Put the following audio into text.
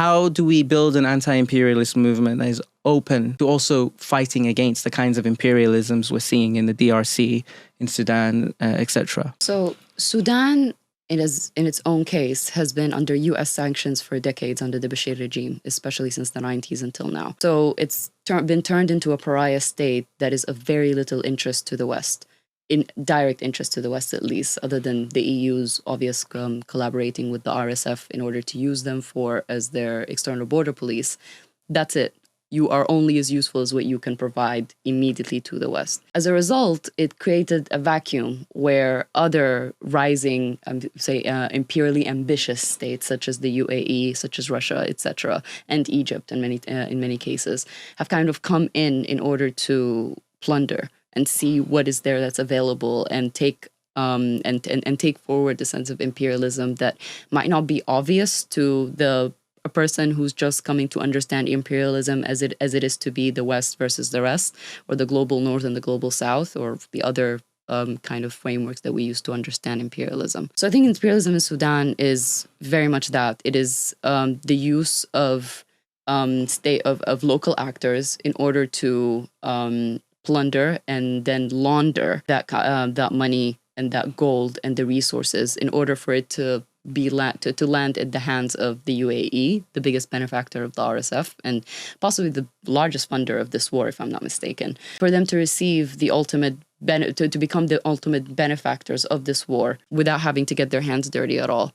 how do we build an anti-imperialist movement that is open to also fighting against the kinds of imperialisms we're seeing in the DRC, in Sudan, etc.? So Sudan, in its own case, has been under U.S. sanctions for decades under the Bashir regime, especially since the 90s until now. So it's been turned into a pariah state that is of very little interest to the West, in direct interest to the West at least, other than the EU's obvious collaborating with the RSF in order to use them as their external border police. That's it. You are only as useful as what you can provide immediately to the West. As a result, it created a vacuum where other rising, imperially ambitious states, such as the UAE, such as Russia, etc., and Egypt in many cases, have kind of come in order to plunder and see what is there that's available and take take forward the sense of imperialism that might not be obvious to a person who's just coming to understand imperialism as it is to be the West versus the rest, or the global North and the global South, or the other kind of frameworks that we use to understand imperialism. So I think imperialism in Sudan is very much that. It is the use of local actors in order to plunder and then launder that money and that gold and the resources in order for it to land in the hands of the UAE, the biggest benefactor of the RSF and possibly the largest funder of this war, if I'm not mistaken, for them to receive the ultimate to become the ultimate benefactors of this war without having to get their hands dirty at all.